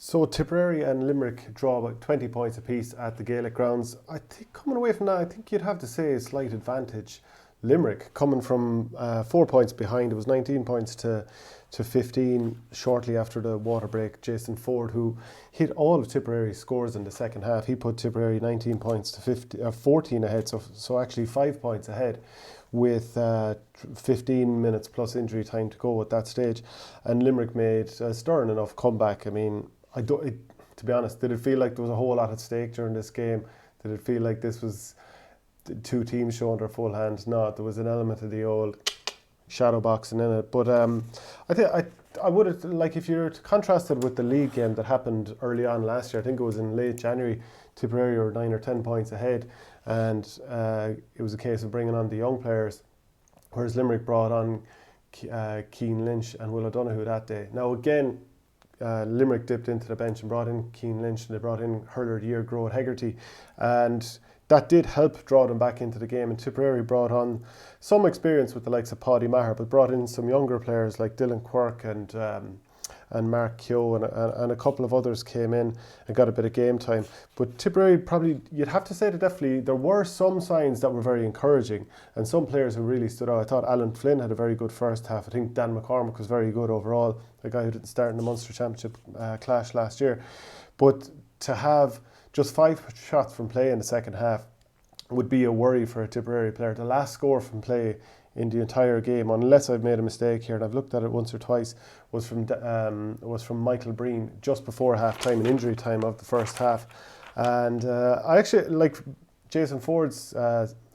So Tipperary and Limerick draw about 20 points apiece at the Gaelic grounds. I think coming away from that, I think you'd have to say a slight advantage. Limerick coming from 4 points behind, it was 19 points to 15 shortly after the water break. Jason Ford, who hit all of Tipperary's scores in the second half, he put Tipperary 19 points to 14 ahead, so actually 5 points ahead with 15 minutes plus injury time to go at that stage. And Limerick made a stern enough comeback. I mean, to be honest, did it feel like there was a whole lot at stake during this game? Did it feel like this was two teams showing their full hand? No, there was an element of the old shadow boxing in it. But I would have, like, if you're contrasted with the league game that happened early on last year, I think it was in late January, Tipperary were 9 or 10 points ahead, and it was a case of bringing on the young players, whereas Limerick brought on Keane Lynch and Will O'Donoghue that day. Now again, Limerick dipped into the bench and brought in Keane Lynch, and they brought in hurler of the year Groat Hegarty, and that did help draw them back into the game. And Tipperary brought on some experience with the likes of Paddy Maher, but brought in some younger players like Dylan Quirk and Mark Keogh, and a couple of others came in and got a bit of game time. But Tipperary, probably, you'd have to say that definitely there were some signs that were very encouraging, and some players who really stood out. I thought Alan Flynn had a very good first half. I think Dan McCormick was very good overall, a guy who didn't start in the Munster Championship clash last year. But to have just 5 shots from play in the second half would be a worry for a Tipperary player. The last score from play in the entire game, unless I've made a mistake here, and I've looked at it once or twice, was from Michael Breen just before half time, in injury time of the first half. And I actually like Jason Ford's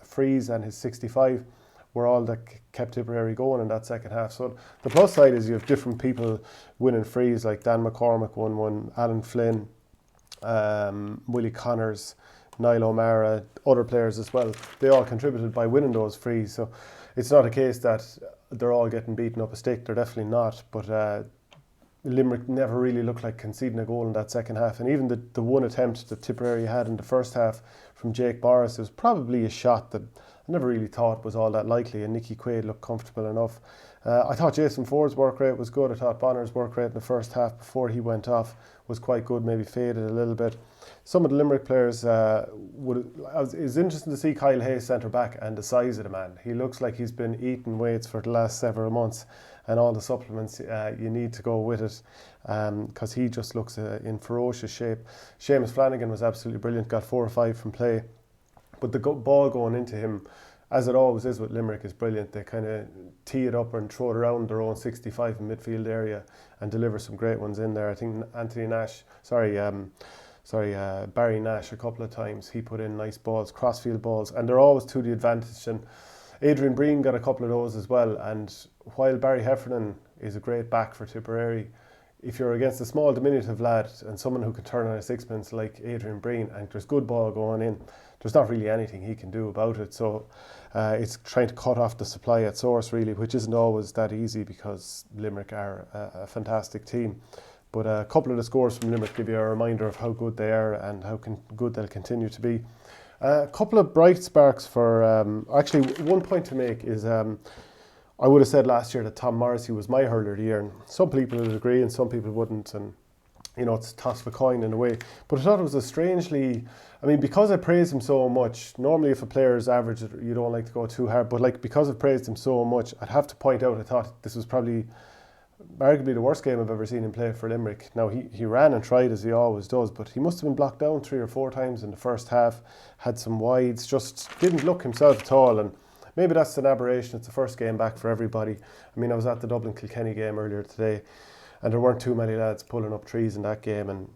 frees and his 65 were all that kept Tipperary going in that second half. So the plus side is you have different people winning frees, like Dan McCormick won one, Alan Flynn, Willie Connors, Niall O'Mara, other players as well. They all contributed by winning those frees. So it's not a case that they're all getting beaten up a stick. They're definitely not. But Limerick never really looked like conceding a goal in that second half. And even the one attempt that Tipperary had in the first half from Jake Boris, it was probably a shot that I never really thought was all that likely. And Nicky Quaid looked comfortable enough. I thought Jason Ford's work rate was good. I thought Bonner's work rate in the first half before he went off was quite good, maybe faded a little bit. Some of the Limerick players, it was interesting to see Kyle Hayes centre back and the size of the man. He looks like he's been eating weights for the last several months, and all the supplements you need to go with it, because he just looks in ferocious shape. Seamus Flanagan was absolutely brilliant, got 4 or 5 from play, but the ball going into him, as it always is with Limerick, is brilliant. They kind of tee it up and throw it around their own 65 in midfield area and deliver some great ones in there. I think Barry Nash a couple of times, he put in nice balls, crossfield balls, and they're always to the advantage. And Adrian Breen got a couple of those as well. And while Barry Heffernan is a great back for Tipperary, if you're against a small diminutive lad and someone who can turn on a sixpence like Adrian Breen, and there's good ball going in, there's not really anything he can do about it. So it's trying to cut off the supply at source, really, which isn't always that easy because Limerick are a fantastic team. But a couple of the scores from Limerick give you a reminder of how good they are and how good they'll continue to be. A couple of bright sparks for... actually, one point to make is I would have said last year that Tom Morrissey was my hurler of the year. And some people would agree and some people wouldn't. And, you know, it's a toss of a coin in a way. But I thought it was a strangely... I mean, because I praised him so much, normally if a player is average, you don't like to go too hard. But like, because I've praised him so much, I'd have to point out, I thought this was probably arguably the worst game I've ever seen him play for Limerick. Now, he ran and tried as he always does, but he must have been blocked down 3 or 4 times in the first half, had some wides, just didn't look himself at all. And maybe that's an aberration. It's the first game back for everybody. I mean, I was at the Dublin-Kilkenny game earlier today, and there weren't too many lads pulling up trees in that game, and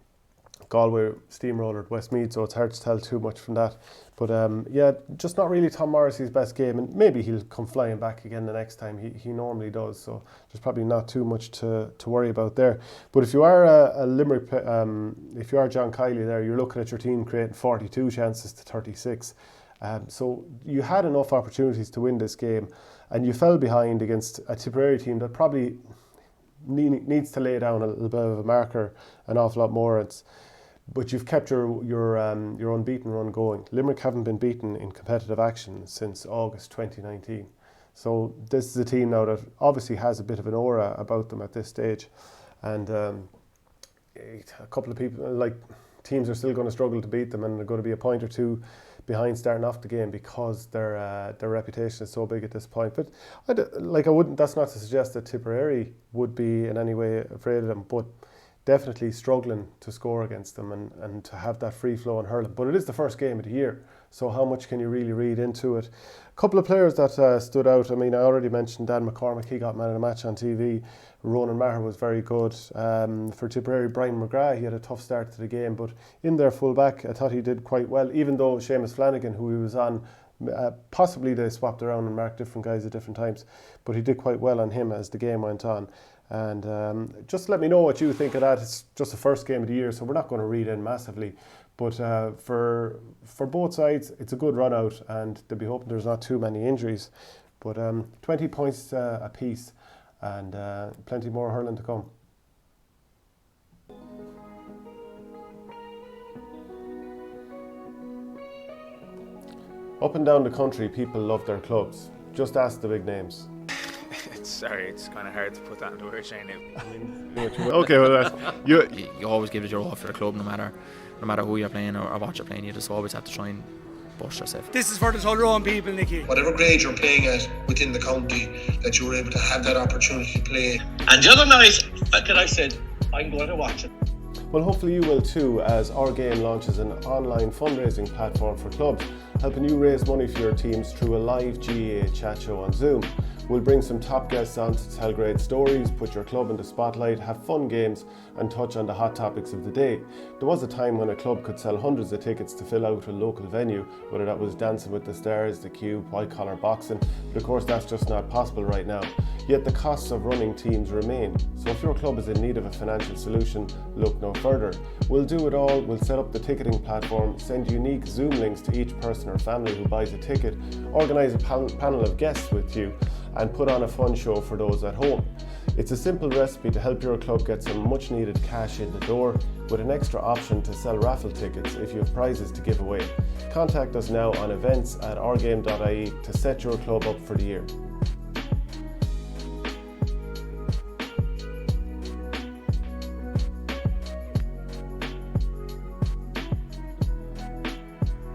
Galway steamrolled Westmeath, so it's hard to tell too much from that. But yeah, just not really Tom Morrissey's best game, and maybe he'll come flying back again the next time. He normally does, so there's probably not too much to worry about there. But if you are a Limerick, if you are John Kiley there, you're looking at your team creating 42 chances to 36. So you had enough opportunities to win this game, and you fell behind against a Tipperary team that probably needs to lay down a little bit of a marker, an awful lot more. But you've kept your unbeaten run going. Limerick haven't been beaten in competitive action since August 2019. So this is a team now that obviously has a bit of an aura about them at this stage. And a couple of people, like teams are still going to struggle to beat them, and they're going to be a point or two behind starting off the game because their reputation is so big at this point. But I wouldn't. That's not to suggest that Tipperary would be in any way afraid of them, but definitely struggling to score against them and to have that free flow and hurling. But it is the first game of the year, so how much can you really read into it? A couple of players that stood out. I mean, I already mentioned Dan McCormick. He got man of the match on TV. Ronan Maher was very good. For Tipperary, Brian McGrath, he had a tough start to the game, but in their full back, I thought he did quite well, even though Seamus Flanagan, who he was on, possibly they swapped around and marked different guys at different times, but he did quite well on him as the game went on. And just let me know what you think of that. It's just the first game of the year, so we're not going to read in massively. But for both sides, it's a good run out, and they'll be hoping there's not too many injuries. But 20 points apiece, and plenty more hurling to come. Up and down the country, people love their clubs. Just ask the big names. It's kind of hard to put that into words, Shane. Okay, well, you always give it your all for the club, no matter who you're playing or what you're playing. You just always have to try and push yourself. This is for the Tullaroan people, Nicky. Whatever grade you're playing at within the county, that you were able to have that opportunity to play. And the other night, I said, I'm going to watch it. Well, hopefully you will too, as Our Game launches an online fundraising platform for clubs, helping you raise money for your teams through a live GAA chat show on Zoom. We'll bring some top guests on to tell great stories, put your club in the spotlight, have fun games and touch on the hot topics of the day. There was a time when a club could sell hundreds of tickets to fill out a local venue, whether that was Dancing with the Stars, the Cube, white collar boxing, but of course that's just not possible right now. Yet the costs of running teams remain, so if your club is in need of a financial solution, look no further. We'll do it all. We'll set up the ticketing platform, send unique Zoom links to each person or family who buys a ticket, organise a panel of guests with you, and put on a fun show for those at home. It's a simple recipe to help your club get some much needed cash in the door, with an extra option to sell raffle tickets if you have prizes to give away. Contact us now on events@ourgame.ie to set your club up for the year.